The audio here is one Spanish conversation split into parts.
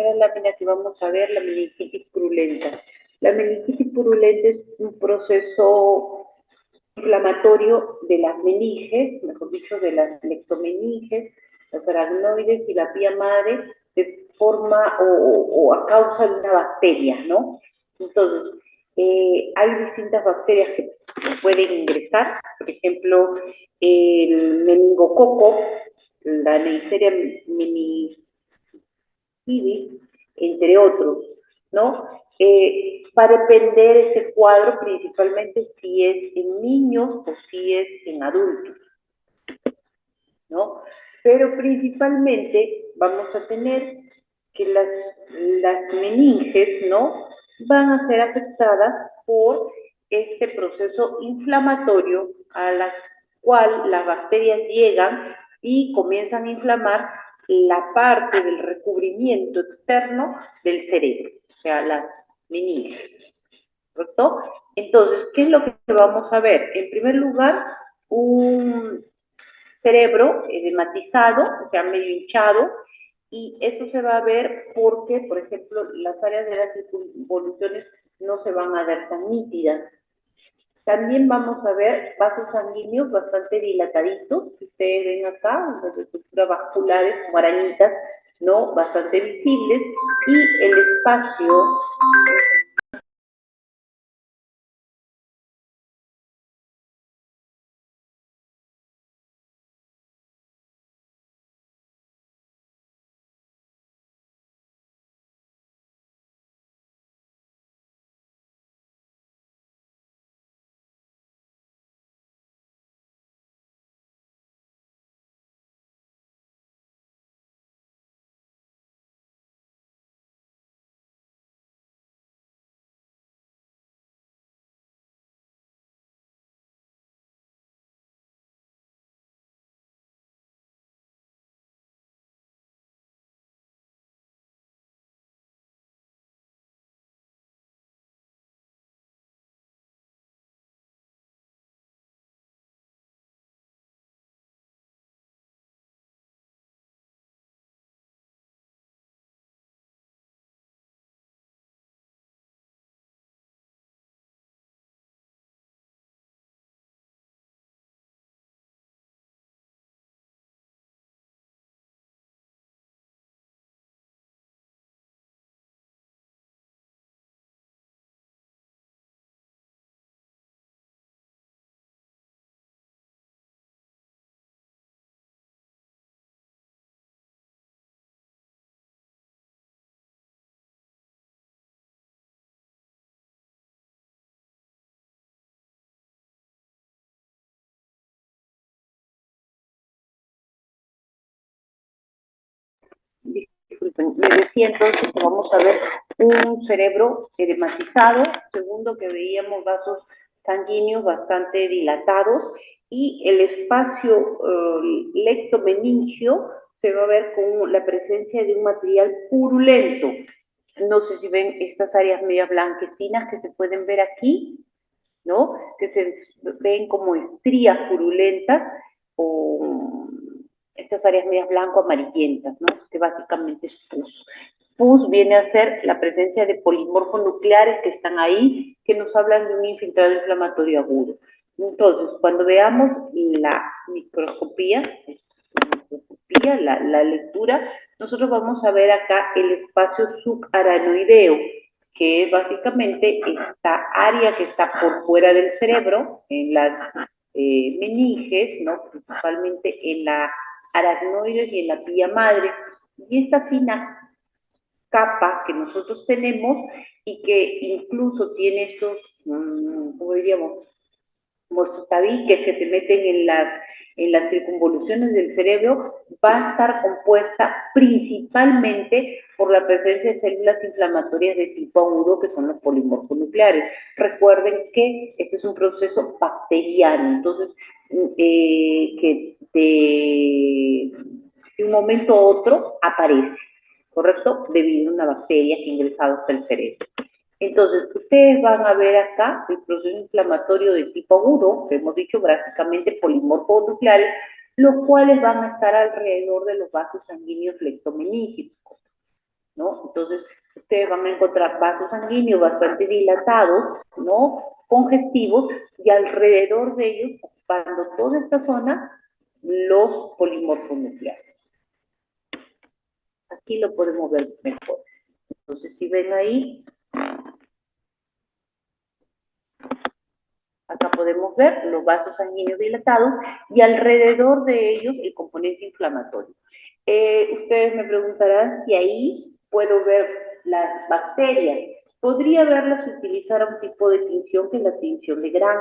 primera lámina que vamos a ver, la meningitis purulenta. La meningitis purulenta es un proceso inflamatorio de las meninges, mejor dicho, de las lectomeninges, los aracnoides y la vía madre, de forma o a causa de una bacteria, ¿no? Entonces, hay distintas bacterias que pueden ingresar, por ejemplo, el meningococo, la Neisseria meningitidis, entre otros, ¿no? Va a depender ese cuadro principalmente si es en niños o si es en adultos, ¿no? Pero principalmente vamos a tener que las meninges, ¿no? Van a ser afectadas por este proceso inflamatorio a la cual las bacterias llegan y comienzan a inflamar la parte del recubrimiento externo del cerebro, o sea, las meninges, ¿correcto? Entonces, ¿qué es lo que vamos a ver? En primer lugar, un cerebro edematizado, o sea, medio hinchado, y eso se va a ver porque, por ejemplo, las áreas de las circunvoluciones no se van a ver tan nítidas. También vamos a ver vasos sanguíneos bastante dilataditos, que ustedes ven acá, las estructuras vasculares como arañitas, ¿no? Bastante visibles, y el espacio disculpen, les decía entonces que vamos a ver un cerebro edematizado, segundo que veíamos vasos sanguíneos bastante dilatados y el espacio lectomeningio se va a ver con la presencia de un material purulento. No sé si ven estas áreas medio blanquecinas que se pueden ver aquí, ¿no? Que se ven como estrías purulentas o estas áreas medias blanco-amarillentas, ¿no? Que básicamente es pus. Pus viene a ser la presencia de polimorfos nucleares que están ahí, que nos hablan de un infiltrado inflamatorio agudo. Entonces, cuando veamos la microscopía, la lectura, nosotros vamos a ver acá el espacio subaranoideo, que es básicamente esta área que está por fuera del cerebro, en las meninges, ¿no? Principalmente en la aracnoides y en la vía madre, y esta fina capa que nosotros tenemos y que incluso tiene estos, ¿cómo diríamos? Como tabiques que se meten en las circunvoluciones del cerebro, va a estar compuesta principalmente por la presencia de células inflamatorias de tipo agudo, que son los polimorfos nucleares. Recuerden que este es un proceso bacteriano, entonces, que de un momento a otro aparece, ¿correcto? Debido a una bacteria que ha ingresado hasta el cerebro. Entonces, ustedes van a ver acá el proceso inflamatorio de tipo agudo, que hemos dicho básicamente polimorfos nucleares, los cuales van a estar alrededor de los vasos sanguíneos lectomeningicos. ¿no? Entonces, ustedes van a encontrar vasos sanguíneos bastante dilatados, ¿no? Congestivos, y alrededor de ellos, ocupando toda esta zona, los polimorfos nucleares. Aquí lo podemos ver mejor. Entonces, si ven ahí, acá podemos ver los vasos sanguíneos dilatados y alrededor de ellos el componente inflamatorio. Ustedes me preguntarán si ahí puedo ver las bacterias. Podría verlas si utilizara un tipo de tinción que es la tinción de Gram.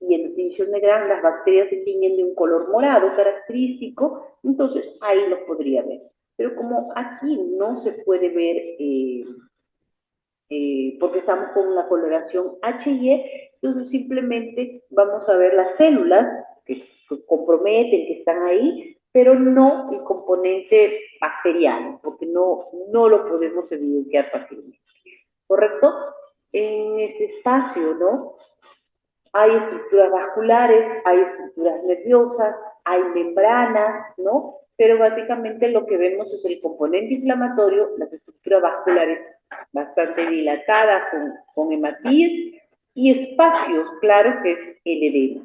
Y en la tinción de Gram las bacterias se tiñen de un color morado característico, entonces ahí los podría ver. Pero como aquí no se puede ver porque estamos con una coloración H&E, entonces simplemente vamos a ver las células que comprometen, que están ahí, pero no el componente bacteriano, porque no lo podemos evidenciar fácilmente. ¿Correcto? En este espacio, ¿no? Hay estructuras vasculares, hay estructuras nerviosas, hay membranas, ¿no? Pero básicamente lo que vemos es el componente inflamatorio, las estructuras vasculares bastante dilatadas con hematíes y espacios claros que es el edema.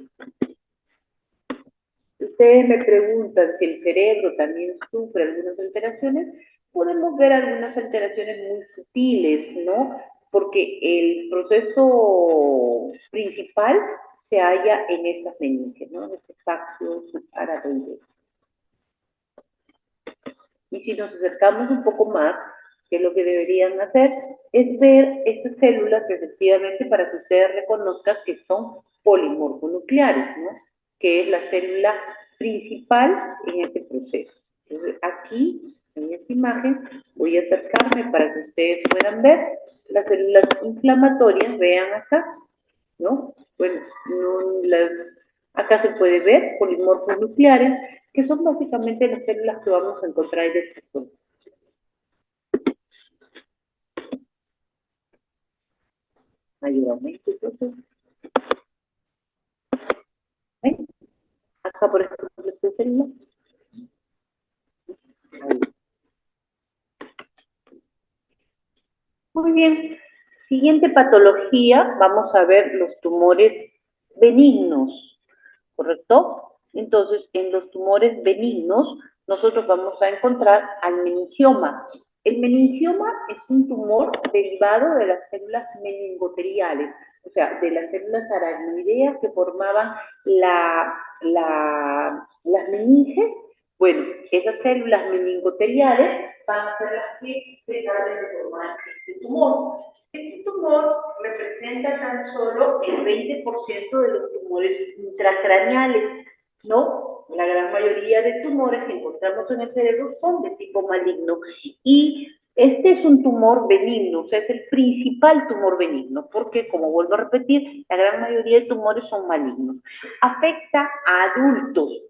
Si ustedes me preguntan si el cerebro también sufre algunas alteraciones, podemos ver algunas alteraciones muy sutiles, ¿no? Porque el proceso principal se halla en estas meninges, ¿no? En este espacio subaracoideo. Y si nos acercamos un poco más, que lo que deberían hacer es ver estas células efectivamente para que ustedes reconozcan que son polimorfonucleares, ¿no? Que es la célula principal en este proceso. Entonces, aquí, en esta imagen, voy a acercarme para que ustedes puedan ver las células inflamatorias, vean acá, ¿no? Bueno, acá se puede ver polimorfos nucleares, que son básicamente las células que vamos a encontrar en esta zona. Mayor aumento, entonces. ¿Ven? Acá, por ejemplo, esta célula. Ahí. Muy bien. Siguiente patología, vamos a ver los tumores benignos, ¿correcto? Entonces, en los tumores benignos, nosotros vamos a encontrar al meningioma. El meningioma es un tumor derivado de las células meningoteriales, o sea, de las células aracnoideas que formaban las meninges. Bueno, esas células meningoteriales van a ser las que se encargan de formar este tumor. Este tumor representa tan solo el 20% de los tumores intracraneales, ¿no? La gran mayoría de tumores que encontramos en el cerebro son de tipo maligno. Y este es un tumor benigno, o sea, es el principal tumor benigno, porque, como vuelvo a repetir, la gran mayoría de tumores son malignos. Afecta a adultos,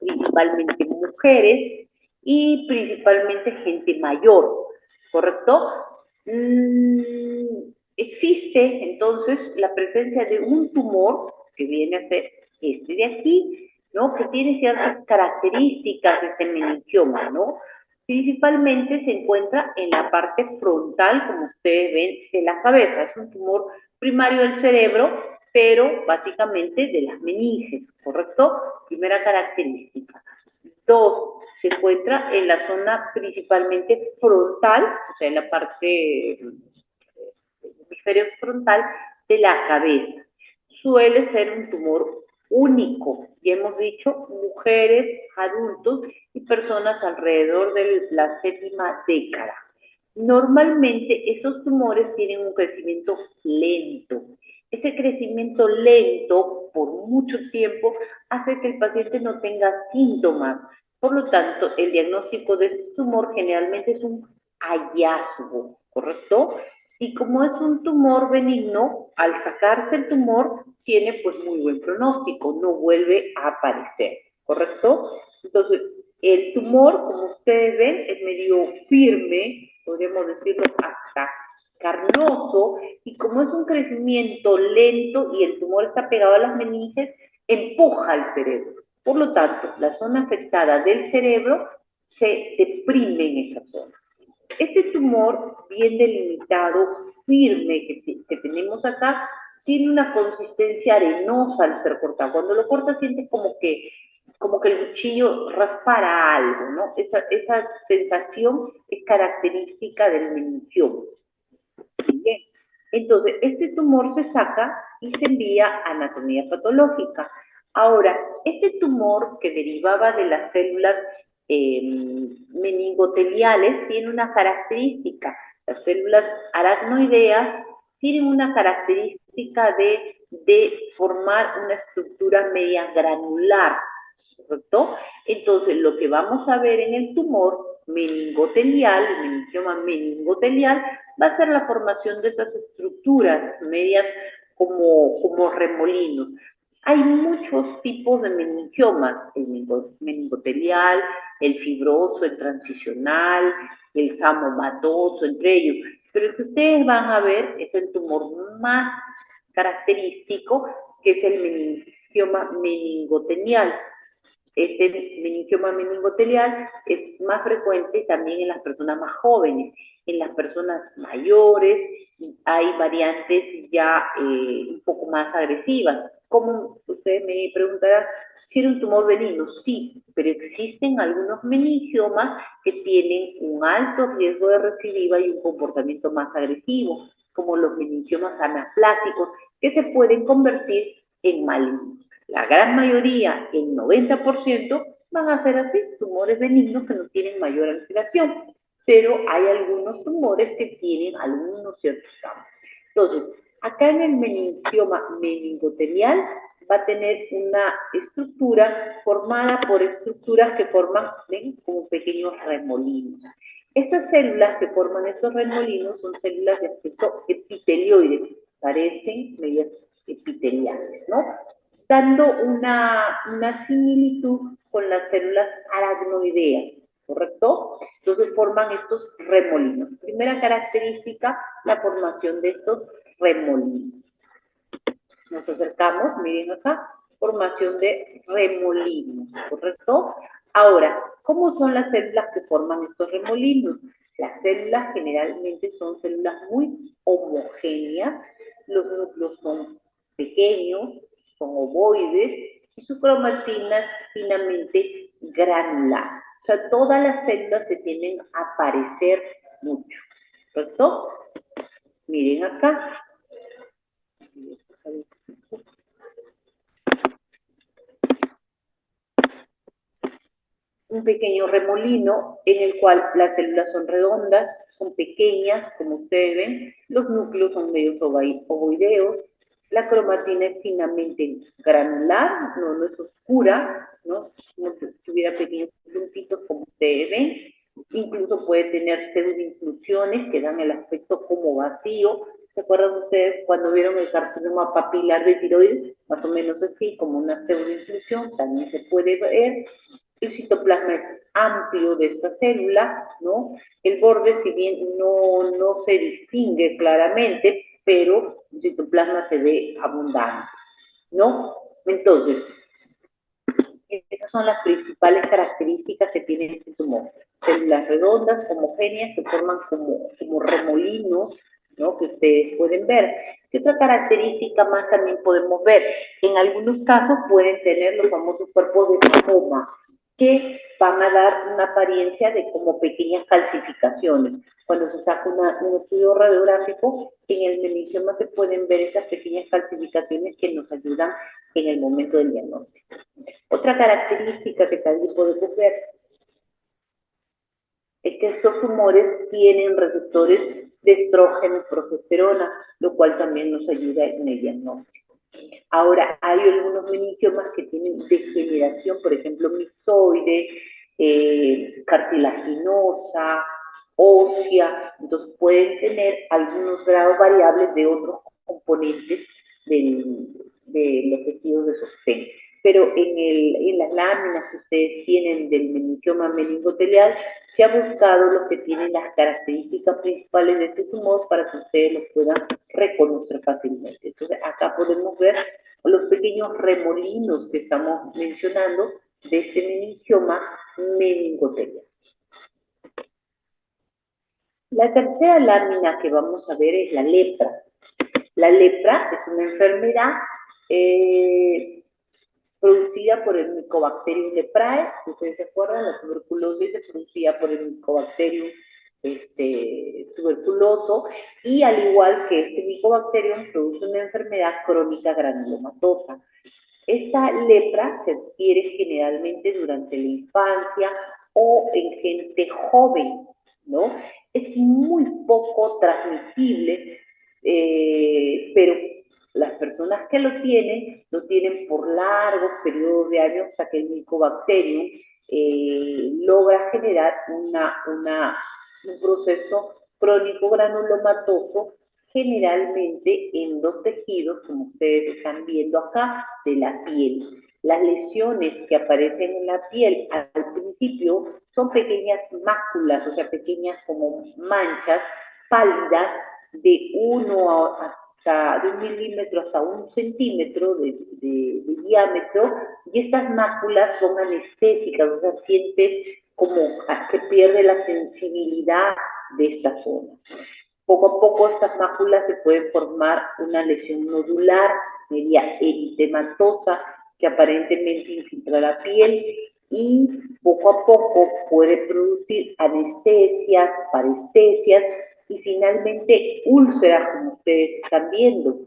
principalmente mujeres y principalmente gente mayor, ¿correcto? Existe entonces la presencia de un tumor que viene a ser este de aquí, ¿no? Que tiene ciertas características de este meningioma, ¿no? Principalmente se encuentra en la parte frontal, como ustedes ven, de la cabeza. Es un tumor primario del cerebro, pero básicamente de las meninges, ¿correcto? Primera característica. Dos, se encuentra en la zona principalmente frontal, o sea, en la parte hemisferio frontal de la cabeza. Suele ser un tumor único, y hemos dicho mujeres, adultos y personas alrededor de la 7ª década. Normalmente esos tumores tienen un crecimiento lento. Ese crecimiento lento por mucho tiempo hace que el paciente no tenga síntomas. Por lo tanto, el diagnóstico de este tumor generalmente es un hallazgo, ¿correcto? Y como es un tumor benigno, al sacarse el tumor, tiene pues muy buen pronóstico, no vuelve a aparecer, ¿correcto? Entonces, el tumor, como ustedes ven, es medio firme, podríamos decirlo hasta carnoso, y como es un crecimiento lento y el tumor está pegado a las meninges, empuja al cerebro. Por lo tanto, la zona afectada del cerebro se deprime en esa zona. Este tumor bien delimitado, firme, que tenemos acá, tiene una consistencia arenosa al ser cortado. Cuando lo cortas sientes como que el cuchillo raspara algo, ¿no? Esa sensación es característica del meningioma. Bien. Entonces, este tumor se saca y se envía a anatomía patológica. Ahora, este tumor que derivaba de las células meningoteliales tiene una característica. Las células aracnoideas tienen una característica de formar una estructura media granular, ¿correcto? Entonces, lo que vamos a ver en el tumor meningotelial, el meningioma meningotelial, va a ser la formación de estas estructuras medias como remolinos. Hay muchos tipos de meningiomas, el meningotelial, el fibroso, el transicional, el jamomatoso, entre ellos. Pero el que ustedes van a ver es el tumor más característico, que es el meningioma meningotelial. Este meningioma meningotelial es más frecuente también en las personas más jóvenes. En las personas mayores hay variantes ya un poco más agresivas. Como ustedes me preguntarán, si era un tumor benigno, sí, pero existen algunos meningiomas que tienen un alto riesgo de recidiva y un comportamiento más agresivo, como los meningiomas anaplásicos, que se pueden convertir en malignos. La gran mayoría, el 90%, van a ser así, tumores benignos que no tienen mayor alteración, pero hay algunos tumores que tienen algunos ciertos cambios. Entonces, acá en el meningioma meningotelial va a tener una estructura formada por estructuras que forman, ¿ven?, como pequeños remolinos. Estas células que forman estos remolinos son células de aspecto epitelioide, parecen medias epiteliales, ¿no? Dando una similitud con las células aracnoideas, ¿correcto? Entonces forman estos remolinos. Primera característica, la formación de estos remolinos. Nos acercamos, miren acá, formación de remolinos, ¿correcto? Ahora, ¿cómo son las células que forman estos remolinos? Las células generalmente son células muy homogéneas, los núcleos son pequeños, son ovoides, y su cromatina es finamente granular. O sea, todas las células se tienden a parecer mucho, ¿correcto? Miren acá. Un pequeño remolino en el cual las células son redondas, son pequeñas, como ustedes ven, los núcleos son medios ovoideos, la cromatina es finamente granular, no es oscura, ¿no? Como si tuviera pequeños puntitos, como ustedes ven, incluso puede tener pseudoinclusiones que dan el aspecto como vacío. ¿Se acuerdan ustedes cuando vieron el carcinoma papilar de tiroides? Más o menos así, como una pseudoinclusión, también se puede ver. El citoplasma es amplio de esta célula, ¿no? El borde, si bien no se distingue claramente, pero el citoplasma se ve abundante, ¿no? Entonces, esas son las principales características que tiene este tumor. Células redondas, homogéneas, que forman como remolinos, ¿no?, que ustedes pueden ver. ¿Qué otra característica más también podemos ver? En algunos casos pueden tener los famosos cuerpos de mamoma, que van a dar una apariencia de como pequeñas calcificaciones. Cuando se saca un estudio radiográfico, en el meningioma se pueden ver esas pequeñas calcificaciones que nos ayudan en el momento del diagnóstico. Otra característica que también podemos ver es que estos tumores tienen receptores de estrógeno y progesterona, lo cual también nos ayuda en el diagnóstico. Ahora, hay algunos meningiomas que tienen degeneración, por ejemplo, mistoide, cartilaginosa, ósea, entonces pueden tener algunos grados variables de otros componentes de los tejidos de sostén. Pero en las láminas que ustedes tienen del meningioma meningotelial, se ha buscado los que tienen las características principales de este tumor para que ustedes lo puedan reconocer fácilmente. Entonces, acá podemos ver los pequeños remolinos que estamos mencionando de este meningioma meningotelial. La tercera lámina que vamos a ver es la lepra. La lepra es una enfermedad producida por el Mycobacterium leprae. Si ustedes se acuerdan, la tuberculosis es producida por el Mycobacterium tuberculoso, y al igual que este Mycobacterium produce una enfermedad crónica granulomatosa. Esta lepra se adquiere generalmente durante la infancia o en gente joven, ¿no? Es muy poco transmisible, pero las personas que lo tienen por largos periodos de años, hasta que el Mycobacterium logra generar un proceso crónico granulomatoso, generalmente en los tejidos, como ustedes están viendo acá, de la piel. Las lesiones que aparecen en la piel al principio son pequeñas máculas, o sea, pequeñas como manchas pálidas de 1 milímetro hasta 1 centímetro de diámetro, y estas máculas son anestésicas, o sea, sientes como que pierde la sensibilidad de esta zona. Poco a poco estas máculas se pueden formar una lesión nodular, media eritematosa, que aparentemente infiltra la piel, y poco a poco puede producir anestesias, parestesias y finalmente úlceras, como ustedes están viendo,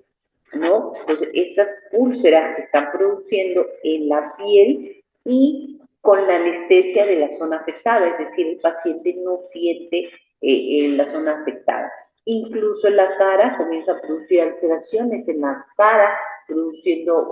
¿no? Entonces, estas úlceras que están produciendo en la piel y con la anestesia de la zona afectada, es decir, el paciente no siente en la zona afectada. Incluso en la cara comienza a producir alteraciones en la cara, produciendo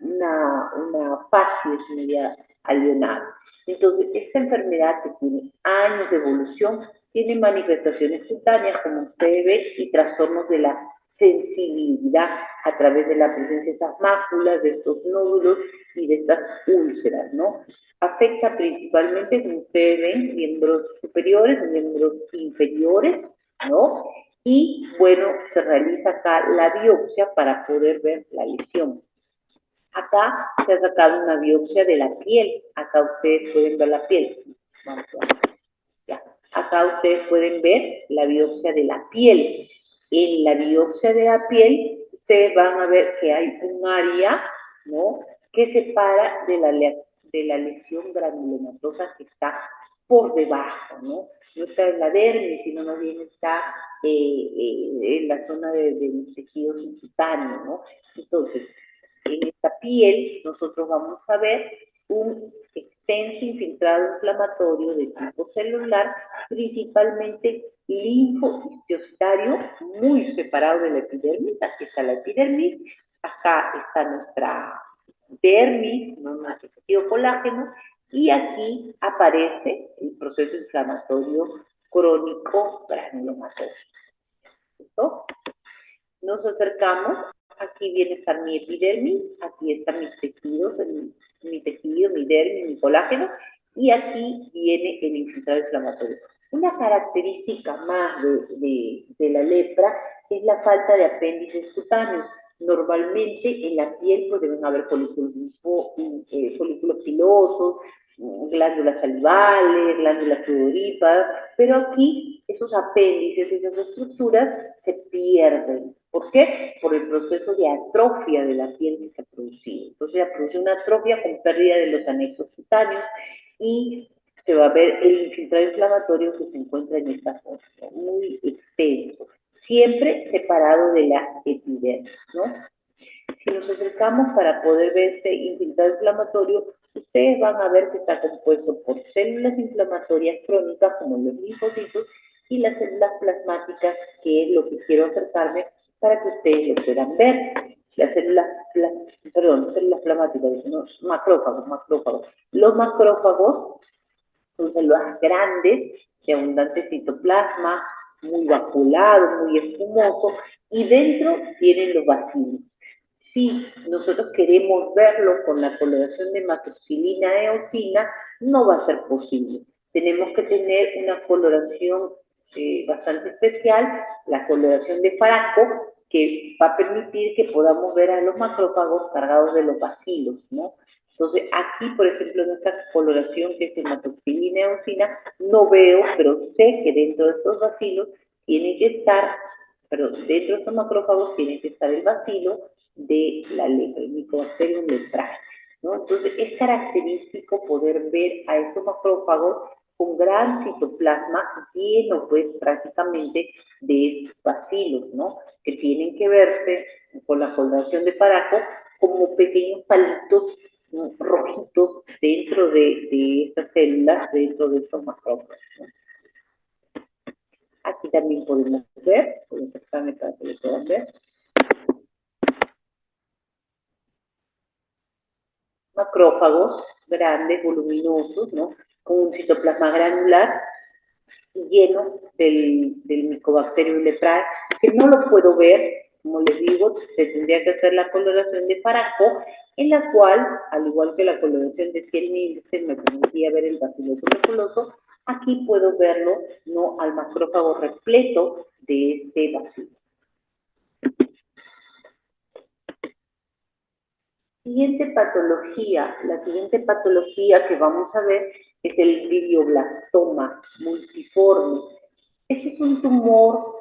una facies media alionada. Entonces, esta enfermedad, que tiene años de evolución, tiene manifestaciones cutáneas, como ustedes ven, y trastornos de la sensibilidad a través de la presencia de estas máculas, de estos nódulos y de estas úlceras, ¿no? Afecta principalmente, como ustedes ven, miembros superiores, miembros inferiores, ¿no? Y bueno, se realiza acá la biopsia para poder ver la lesión. Acá se ha sacado una biopsia de la piel. Acá ustedes pueden ver la piel. Vamos a ver. Ya. Acá ustedes pueden ver la biopsia de la piel. En la biopsia de la piel, ustedes van a ver que hay un área, ¿no?, que separa de la lesión granulomatosa que está por debajo, ¿no? No está en la dermis, sino más bien está en la zona de los tejidos subcutáneos, ¿no? Entonces, en esta piel nosotros vamos a ver un extenso infiltrado inflamatorio de tipo celular, principalmente linfohistiocytario, muy separado de la epidermis. Aquí está la epidermis, acá está nuestra dermis, ¿no?, nuestro tejido colágeno, y aquí aparece el proceso inflamatorio crónico granulomatoso. ¿Listo? Nos acercamos. Aquí viene a estar mi epidermis, aquí están mis tejidos, mi tejido, mi dermis, mi colágeno, y aquí viene el infiltrado inflamatorio. Una característica más de la lepra es la falta de apéndices cutáneos. Normalmente en la piel pues deben haber folículos pilosos, glándulas salivales, glándulas sudoríparas, pero aquí esos apéndices, esas estructuras se pierden. ¿Por qué? Por el proceso de atrofia de la piel que se ha producido. Entonces se produce una atrofia con pérdida de los anexos cutáneos, y se va a ver el infiltrado inflamatorio que se encuentra en esta zona, muy extenso, siempre separado de la epidermis, ¿no? Si nos acercamos para poder ver este infiltrado inflamatorio, ustedes van a ver que está compuesto por células inflamatorias crónicas, como los linfocitos, y las células plasmáticas, que es lo que quiero acercarme para que ustedes lo puedan ver. Las células plasmáticas, no, macrófagos. Los macrófagos son células grandes, de abundante citoplasma, muy vaculado, muy espumoso, y dentro tienen los bacilos. Si nosotros queremos verlo con la coloración de hematoxilina eosina, no va a ser posible. Tenemos que tener una coloración bastante especial, la coloración de Faraco, que va a permitir que podamos ver a los macrófagos cargados de los bacilos, ¿no? Entonces, aquí, por ejemplo, en esta coloración que es hematoxilina eosina, no veo, pero sé que dentro de estos bacilos tiene que estar, perdón, dentro de estos macrófagos tiene que estar el bacilo de la lepra, el Mycobacterium leprae, ¿no? Entonces, es característico poder ver a estos macrófagos con gran citoplasma lleno, pues, prácticamente de estos bacilos, ¿no? Que tienen que verse con la coloración de Paraco como pequeños palitos rojitos dentro de estas células, dentro de estos macrófagos, ¿no? Aquí también podemos ver, voy a acercarme para que lo puedan ver, macrófagos grandes, voluminosos, ¿no? Con un citoplasma granular lleno del Mycobacterium leprae, que no lo puedo ver, como les digo, se tendría que hacer la coloración de Paraco, en la cual, al igual que la coloración de 100 índices, me permitía ver el bacilo tuberculoso, aquí puedo verlo, ¿no?, al macrófago repleto de este bacilo. La siguiente patología que vamos a ver es el glioblastoma multiforme. Este es un tumor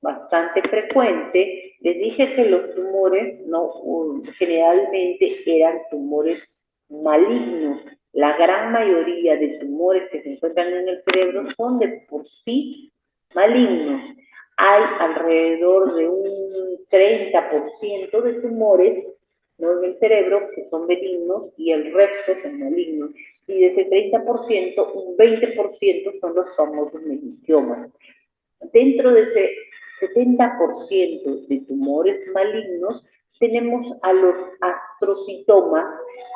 bastante frecuente. Les dije que los tumores no generalmente eran tumores malignos. La gran mayoría de tumores que se encuentran en el cerebro son de por sí malignos. Hay alrededor de un 30% de tumores, ¿no?, en el cerebro que son benignos y el resto son malignos. Y de ese 30%, un 20% son los famosos melitiomas. Dentro de ese 70% de tumores malignos, tenemos a los astrocitomas,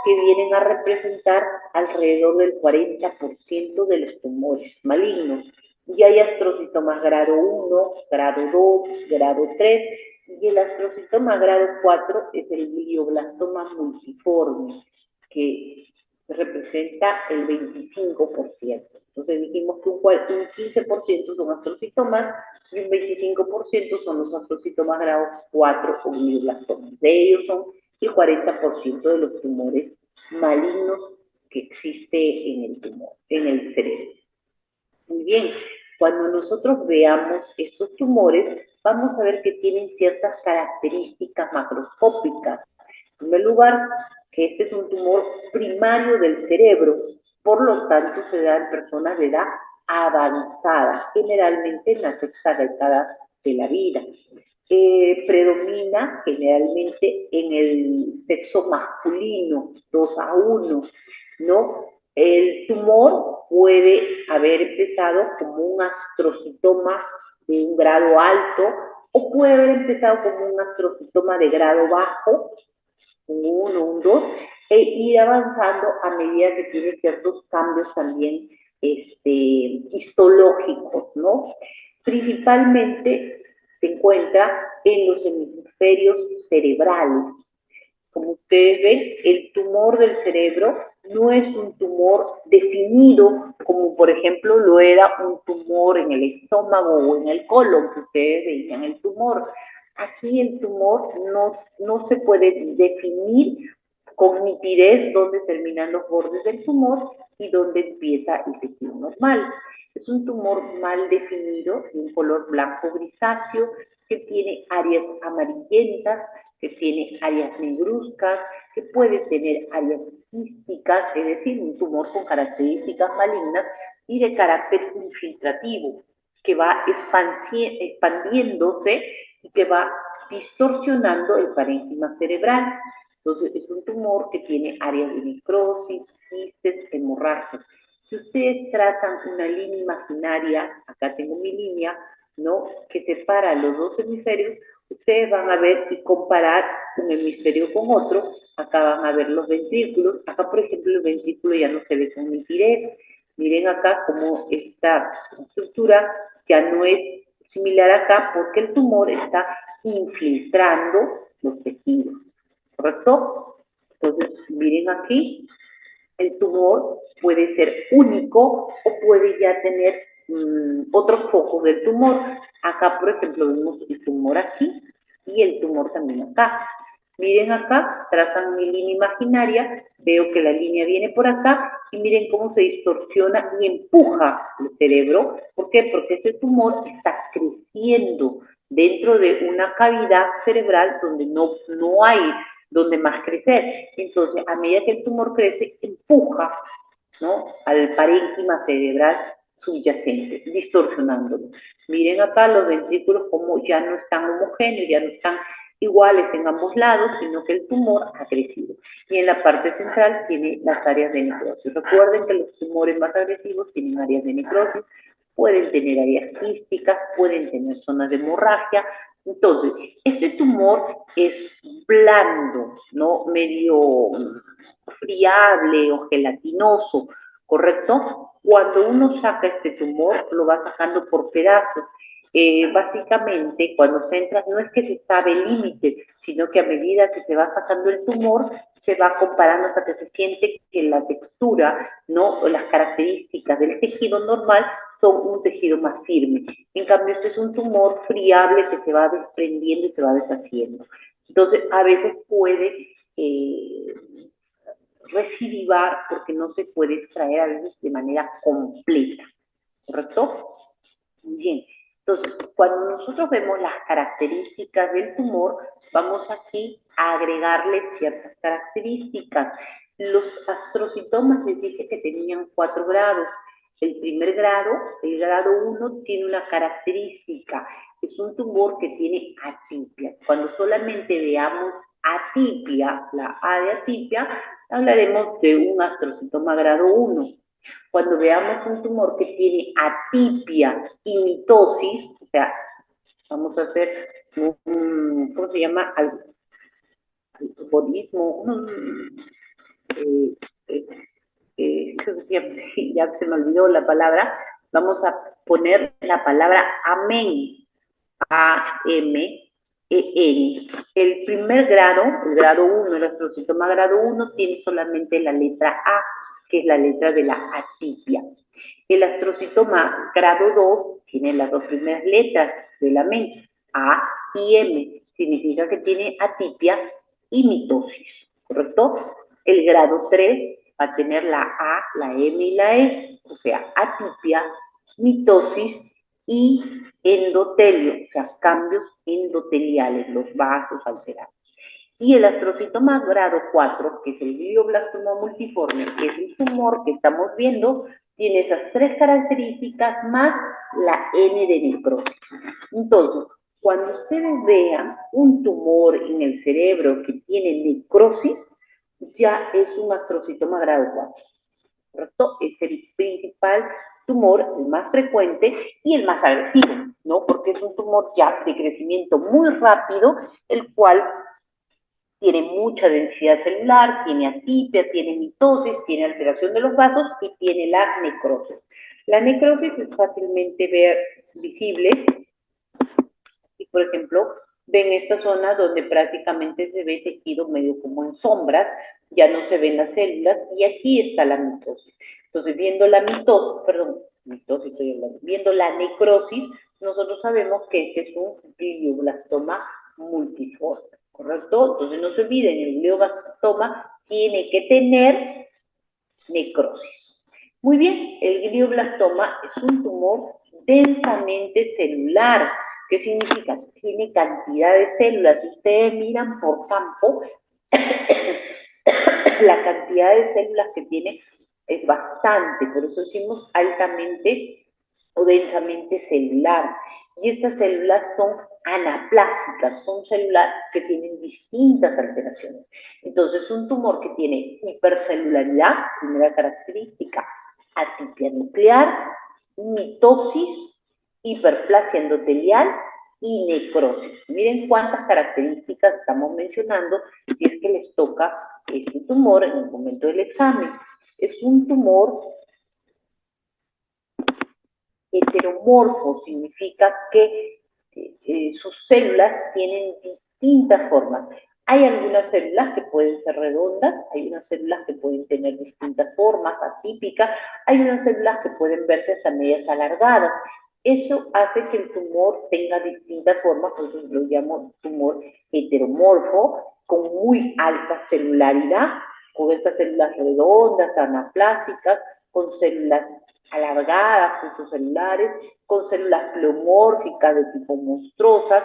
que vienen a representar alrededor del 40% de los tumores malignos. Y hay astrocitomas grado 1, grado 2, grado 3, y el astrocitoma grado 4 es el glioblastoma multiforme, que representa el 25%. Entonces dijimos que un 15% son astrocitomas y un 25% son los astrocitomas grado 4 o glioblastomas. De ellos son el 40% de los tumores malignos que existe en el tumor, en el cerebro. Muy bien, cuando nosotros veamos estos tumores, vamos a ver que tienen ciertas características macroscópicas. En primer lugar, que este es un tumor primario del cerebro, por lo tanto se da en personas de edad avanzada, generalmente en la sexta década de la vida. Predomina generalmente en el sexo masculino, 2:1, ¿no? El tumor puede haber empezado como un astrocitoma de un grado alto o puede haber empezado como un astrocitoma de grado bajo, un 1, un 2, e ir avanzando a medida que tiene ciertos cambios también histológicos, ¿no? Principalmente se encuentra en los hemisferios cerebrales. Como ustedes ven, el tumor del cerebro no es un tumor definido, como por ejemplo lo era un tumor en el estómago o en el colon, que ustedes veían el tumor. Aquí el tumor no se puede definir con nitidez dónde terminan los bordes del tumor y dónde empieza el tejido normal. Es un tumor mal definido, de un color blanco grisáceo, que tiene áreas amarillentas, que tiene áreas negruzcas, que puede tener áreas quísticas, es decir, un tumor con características malignas y de carácter infiltrativo, que va expandiéndose y que va distorsionando el parénquima cerebral. Entonces, es un tumor que tiene áreas de necrosis, quistes, hemorragias. Si ustedes trazan una línea imaginaria, acá tengo mi línea, ¿no?, que separa los dos hemisferios, ustedes van a ver y comparar un hemisferio con otro. Acá van a ver los ventrículos. Acá, por ejemplo, el ventrículo ya no se ve con nitidez. Miren acá cómo esta estructura ya no es similar acá, porque el tumor está infiltrando los tejidos, ¿correcto? Entonces, miren aquí, el tumor puede ser único o puede ya tener otros focos del tumor. Acá, por ejemplo, vemos el tumor aquí y el tumor también acá. Miren acá, trazan mi línea imaginaria, veo que la línea viene por acá y miren cómo se distorsiona y empuja el cerebro. ¿Por qué? Porque ese tumor está creciendo dentro de una cavidad cerebral donde no hay donde más crecer. Entonces, a medida que el tumor crece, empuja, ¿no?, al parénquima cerebral subyacente, distorsionándolo. Miren acá los ventrículos como ya no están homogéneos, ya no están iguales en ambos lados, sino que el tumor ha crecido. Y en la parte central tiene las áreas de necrosis. Recuerden que los tumores más agresivos tienen áreas de necrosis, pueden tener áreas quísticas, pueden tener zonas de hemorragia. Entonces, este tumor es blando, ¿no?, medio friable o gelatinoso, ¿correcto? Cuando uno saca este tumor, lo va sacando por pedazos. Básicamente, cuando se entra, no es que se sabe el límite, sino que a medida que se va sacando el tumor, se va comparando hasta que se siente que la textura, ¿no?, o las características del tejido normal son un tejido más firme. En cambio, este es un tumor friable que se va desprendiendo y se va deshaciendo. Entonces, a veces puede recidivar porque no se puede extraer a veces de manera completa, ¿correcto? Muy bien. Entonces, cuando nosotros vemos las características del tumor, vamos aquí a agregarle ciertas características. Los astrocitomas les dije que tenían 4 grados. El primer grado, el grado 1, tiene una característica. Es un tumor que tiene atipia. Cuando solamente veamos atipia, la A de atipia, hablaremos de un astrocitoma grado 1. Cuando veamos un tumor que tiene atipia y mitosis, o sea, vamos a hacer un, ¿cómo se llama? Algoritmo, ya se me olvidó la palabra, vamos a poner la palabra amén, A-M-E-N. El primer grado, el grado 1, el astrocitoma grado 1, tiene solamente la letra A, que es la letra de la atipia. El astrocitoma grado 2 tiene las 2 primeras letras de la mente, A y M. Significa que tiene atipia y mitosis, ¿correcto? El grado 3 va a tener la A, la M y la E, o sea, atipia, mitosis y endotelio, o sea, cambios endoteliales, los vasos alterados. Y el astrocitoma grado 4, que es el glioblastoma multiforme, que es el tumor que estamos viendo, tiene esas 3 características más la N de necrosis. Entonces, cuando ustedes vean un tumor en el cerebro que tiene necrosis, ya es un astrocitoma grado 4, ¿correcto? Es el principal tumor, el más frecuente y el más agresivo, ¿no? Porque es un tumor ya de crecimiento muy rápido, el cual tiene mucha densidad celular, tiene atipia, tiene mitosis, tiene alteración de los vasos y tiene la necrosis. La necrosis es fácilmente visible. Y, por ejemplo, ven esta zona donde prácticamente se ve tejido medio como en sombras, ya no se ven las células, y aquí está la mitosis. Entonces, viendo la viendo la necrosis, nosotros sabemos que este es un glioblastoma multiforme, ¿correcto? Entonces, no se olviden, el glioblastoma tiene que tener necrosis. Muy bien, el glioblastoma es un tumor densamente celular. ¿Qué significa? Tiene cantidad de células. Si ustedes miran por campo, la cantidad de células que tiene es bastante, por eso decimos altamente o densamente celular. Y estas células son anaplásicas, son células que tienen distintas alteraciones. Entonces, un tumor que tiene hipercelularidad, primera característica, atipia nuclear, mitosis, hiperplasia endotelial y necrosis. Miren cuántas características estamos mencionando si es que les toca este tumor en el momento del examen. Es un tumor heteromorfo, significa que sus células tienen distintas formas. Hay algunas células que pueden ser redondas, hay unas células que pueden tener distintas formas, atípicas, hay unas células que pueden verse hasta medias alargadas. Eso hace que el tumor tenga distintas formas, por eso lo llamo tumor heteromorfo, con muy alta celularidad, con estas células redondas, anaplásicas, con células alargadas, celulares, con células pleomórficas de tipo monstruosas,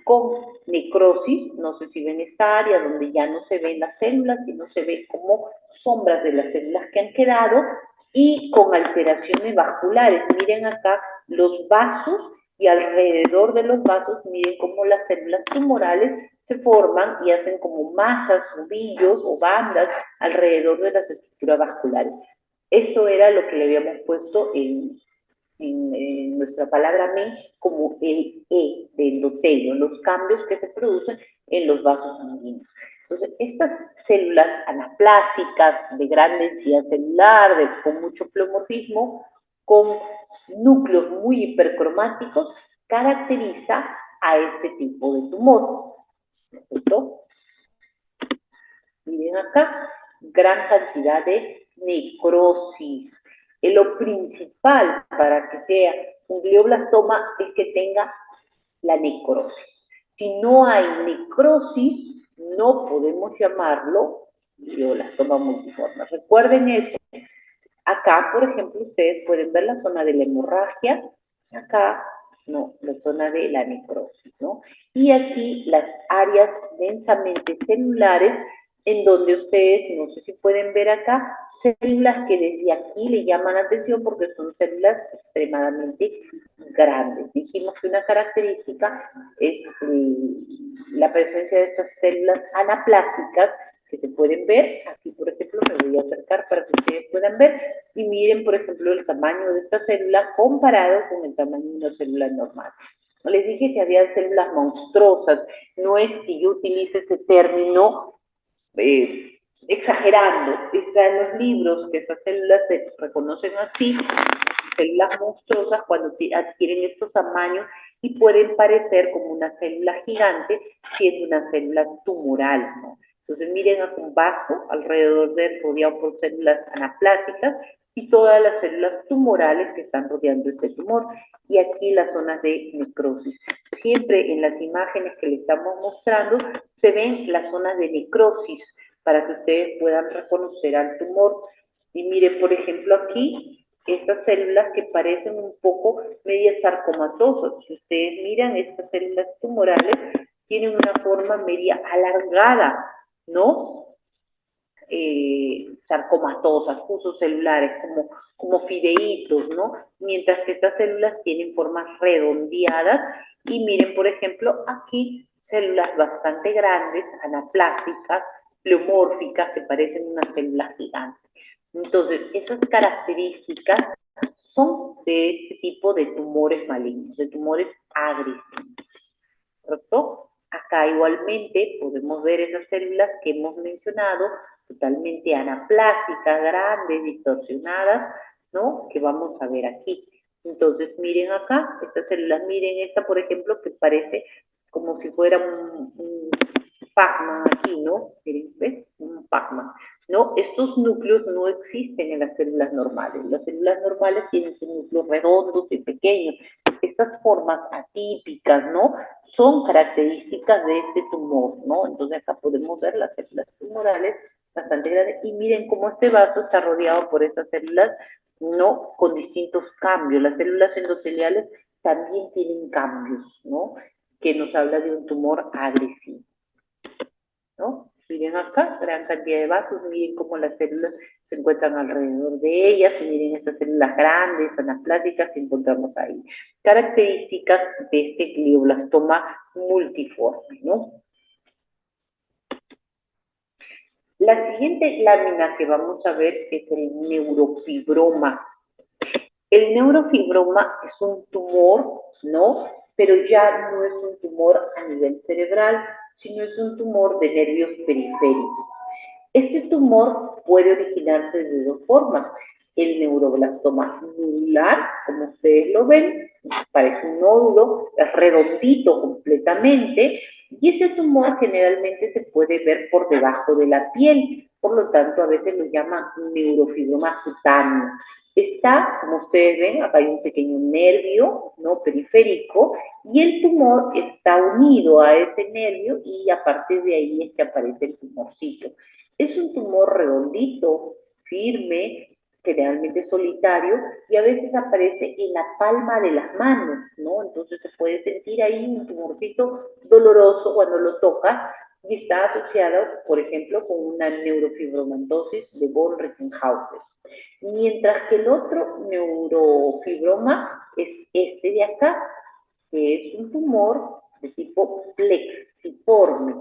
con necrosis, no sé si ven esta área donde ya no se ven las células, sino se ve como sombras de las células que han quedado, y con alteraciones vasculares. Miren acá los vasos, y alrededor de los vasos, miren cómo las células tumorales se forman y hacen como masas, ovillos o bandas alrededor de las estructuras vasculares. Eso era lo que le habíamos puesto en nuestra palabra MEN como el E de endotelio, los cambios que se producen en los vasos sanguíneos. Entonces, estas células anaplásicas de gran densidad celular, con mucho pleomorfismo, con núcleos muy hipercromáticos, caracteriza a este tipo de tumor. ¿Cierto? Miren acá, gran cantidad de necrosis. Lo principal para que sea un glioblastoma es que tenga la necrosis. Si no hay necrosis, no podemos llamarlo glioblastoma multiforme. Recuerden eso. Acá, por ejemplo, ustedes pueden ver la zona de la hemorragia, acá, no, la zona de la necrosis, ¿no? Y aquí las áreas densamente celulares, en donde ustedes, no sé si pueden ver acá, células que desde aquí le llaman la atención porque son células extremadamente grandes. Dijimos que una característica es la presencia de estas células anaplásicas que se pueden ver. Aquí, por ejemplo, me voy a acercar para que ustedes puedan ver y miren, por ejemplo, el tamaño de esta célula comparado con el tamaño de una célula normal. Les dije que había células monstruosas. No es que yo utilice ese término exagerando. Está en los libros que esas células se reconocen así, células monstruosas, cuando adquieren estos tamaños y pueden parecer como una célula gigante, siendo una célula tumoral, ¿no? Entonces miren a un vaso alrededor de él rodeado por células anaplásicas y todas las células tumorales que están rodeando este tumor. Y aquí las zonas de necrosis. Siempre en las imágenes que les estamos mostrando se ven las zonas de necrosis para que ustedes puedan reconocer al tumor. Y miren, por ejemplo, aquí estas células que parecen un poco medias sarcomatosas. Si ustedes miran, estas células tumorales tienen una forma media alargada, ¿no? Sarcomatosas, fusos celulares, como fideitos, ¿no? Mientras que estas células tienen formas redondeadas y miren, por ejemplo, aquí células bastante grandes, anaplásticas, pleomórficas, que parecen una célula gigante. Entonces, esas características son de este tipo de tumores malignos, de tumores agresivos, ¿correcto? Acá igualmente podemos ver esas células que hemos mencionado, totalmente anaplásicas, grandes, distorsionadas, ¿no? Que vamos a ver aquí. Entonces, miren acá, estas células, miren esta, por ejemplo, que parece como si fuera un Pac-Man aquí, ¿no? Miren, ¿ves? Un Pac-Man. ¿No? Estos núcleos no existen en las células normales. Las células normales tienen sus núcleos redondos y pequeños. Estas formas atípicas, ¿no? Son características de este tumor, ¿no? Entonces acá podemos ver las células tumorales bastante grandes y miren cómo este vaso está rodeado por estas células, ¿no? Con distintos cambios. Las células endoteliales también tienen cambios, ¿no? Que nos habla de un tumor agresivo, ¿no? Miren acá, gran cantidad de vasos, miren cómo las células se encuentran alrededor de ellas, y miren estas células grandes, anaplásicas que encontramos ahí. Características de este glioblastoma multiforme, ¿no? La siguiente lámina que vamos a ver es el neurofibroma. El neurofibroma es un tumor, ¿no? Pero ya no es un tumor a nivel cerebral, sino es un tumor de nervios periféricos. Este tumor puede originarse de dos formas. El neuroblastoma nodular, como ustedes lo ven, parece un nódulo, es redondito completamente, y ese tumor generalmente se puede ver por debajo de la piel, por lo tanto a veces lo llaman neurofibroma cutáneo. Está, como ustedes ven, acá hay un pequeño nervio, ¿no? Periférico, y el tumor está unido a ese nervio y a partir de ahí es que aparece el tumorcito. Es un tumor redondito, firme, generalmente solitario, y a veces aparece en la palma de las manos, ¿no? Entonces se puede sentir ahí un tumorcito doloroso cuando lo tocas y está asociado, por ejemplo, con una neurofibromatosis de von Recklinghausen. Mientras que el otro neurofibroma es este de acá, que es un tumor de tipo plexiforme.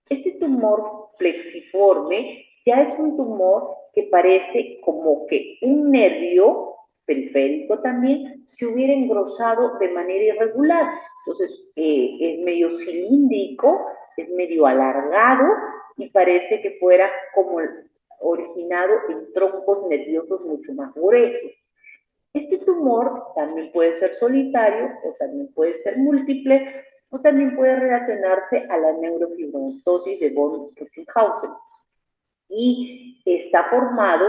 Este tumor plexiforme ya es un tumor que parece como que un nervio periférico también se hubiera engrosado de manera irregular. Entonces, es medio cilíndrico, es medio alargado y parece que fuera como originado en troncos nerviosos mucho más gruesos. Este tumor también puede ser solitario o también puede ser múltiple o también puede relacionarse a la neurofibromatosis de von Recklinghausen y está formado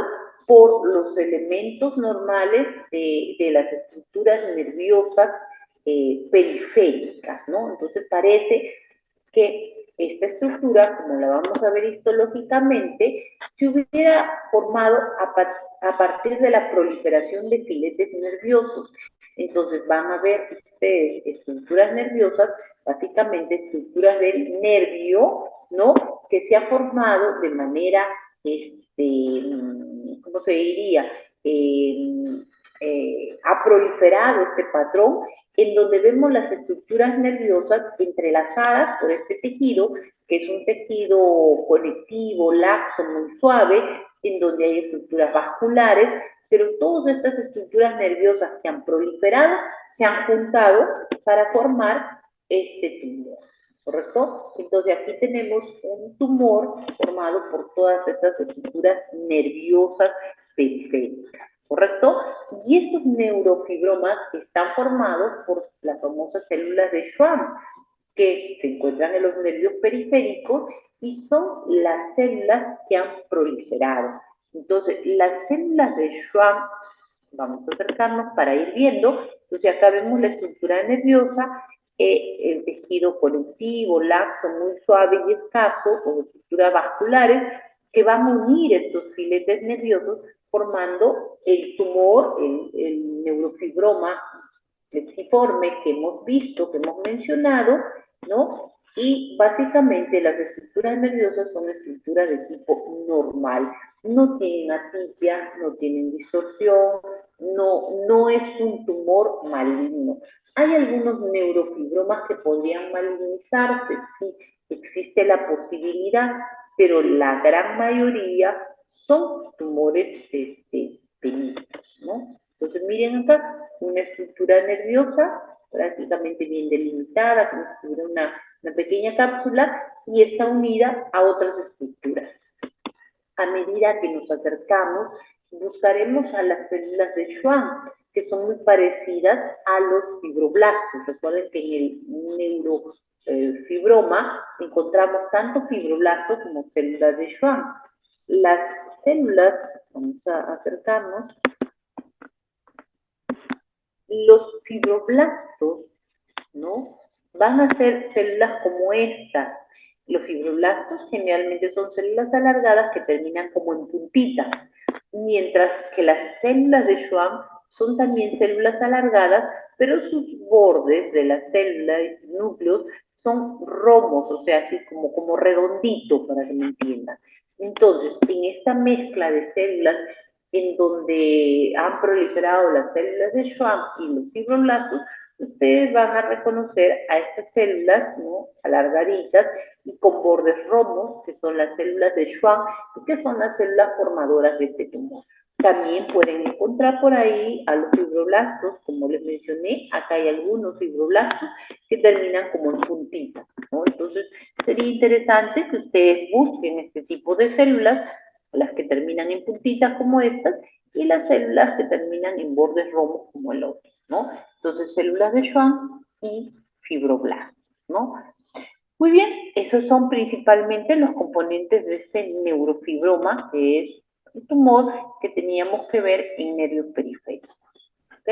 por los elementos normales de las estructuras nerviosas periféricas, ¿no? Entonces parece que esta estructura, como la vamos a ver histológicamente, se hubiera formado a partir de la proliferación de filetes nerviosos. Entonces van a ver ustedes estructuras nerviosas, básicamente estructuras del nervio, ¿no? Que se ha formado de manera, ¿cómo se diría? Ha proliferado este patrón en donde vemos las estructuras nerviosas entrelazadas por este tejido, que es un tejido conectivo, laxo, muy suave, en donde hay estructuras vasculares, pero todas estas estructuras nerviosas que han proliferado se han juntado para formar este tumor, ¿correcto? Entonces aquí tenemos un tumor formado por todas estas estructuras nerviosas periféricas, ¿correcto? Y estos neurofibromas están formados por las famosas células de Schwann, que se encuentran en los nervios periféricos y son las células que han proliferado. Entonces, las células de Schwann, vamos a acercarnos para ir viendo, entonces acá vemos la estructura nerviosa, el tejido conectivo, laxo, muy suave y escaso, con estructuras vasculares, que van a unir estos filetes nerviosos formando el tumor, el neurofibroma plexiforme que hemos visto, que hemos mencionado, ¿no? Y básicamente las estructuras nerviosas son estructuras de tipo normal. No tienen atipia, no tienen distorsión, no es un tumor maligno. Hay algunos neurofibromas que podrían malignizarse, sí, existe la posibilidad, pero la gran mayoría son tumores benignos, ¿no? Entonces miren acá, una estructura nerviosa prácticamente bien delimitada, como si tuviera una pequeña cápsula y está unida a otras estructuras. A medida que nos acercamos, buscaremos a las células de Schwann, que son muy parecidas a los fibroblastos. Recuerden que en el neurofibroma encontramos tanto fibroblastos como células de Schwann. Las células, vamos a acercarnos, los fibroblastos, ¿no? Van a ser células como estas. Los fibroblastos generalmente son células alargadas que terminan como en puntitas, mientras que las células de Schwann son también células alargadas, pero sus bordes de las células y núcleos son romos, o sea, así como redondito, para que me entiendan. Entonces, en esta mezcla de células en donde han proliferado las células de Schwann y los fibroblastos, ustedes van a reconocer a estas células, ¿no? Alargaditas y con bordes romos, que son las células de Schwann y que son las células formadoras de este tumor. También pueden encontrar por ahí a los fibroblastos, como les mencioné, acá hay algunos fibroblastos que terminan como en puntitas, ¿no? Entonces, sería interesante que ustedes busquen este tipo de células, las que terminan en puntitas como estas, y las células que terminan en bordes romos como el otro, ¿no? Entonces, células de Schwann y fibroblastos, ¿no? Muy bien, esos son principalmente los componentes de este neurofibroma, que es el tumor que teníamos que ver en nervios periféricos. ¿Ok?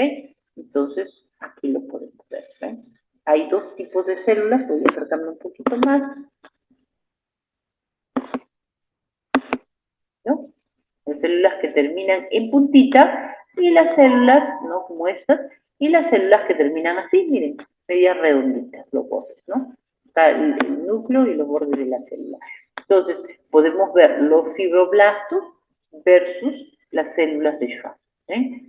Entonces, aquí lo podemos ver. ¿Ven? Hay dos tipos de células, voy a acercarme un poquito más. ¿No? Las células que terminan en puntita y las células, ¿no? Como estas, y las células que terminan así, miren, medias redonditas, los bordes, ¿no? Está el núcleo y los bordes de la célula. Entonces, podemos ver los fibroblastos versus las células de Schwann.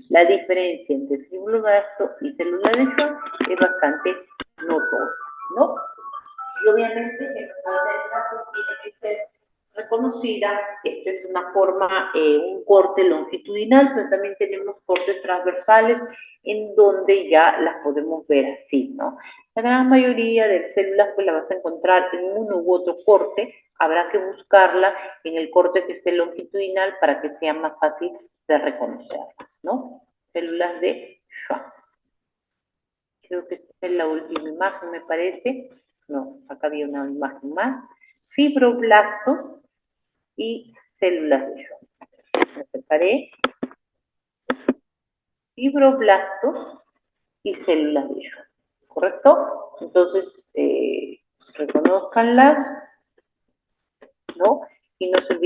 La diferencia entre fibroblasto y célula de Schwann es bastante notoria, ¿no? Y obviamente, en cada caso tiene que ser reconocida. Esta es una forma, un corte longitudinal, pero también tenemos cortes transversales en donde ya las podemos ver así, ¿no? La gran mayoría de células pues la vas a encontrar en uno u otro corte, habrá que buscarla en el corte que esté longitudinal para que sea más fácil de reconocerla, ¿no? Células de Schwann. Creo que esta es la última imagen, me parece. No, acá había una imagen más. Fibroblastos y células de Schwann. Me separé. Fibroblastos y células de Schwann. ¿Correcto? Entonces, reconozcanlas, ¿no? Y no se olviden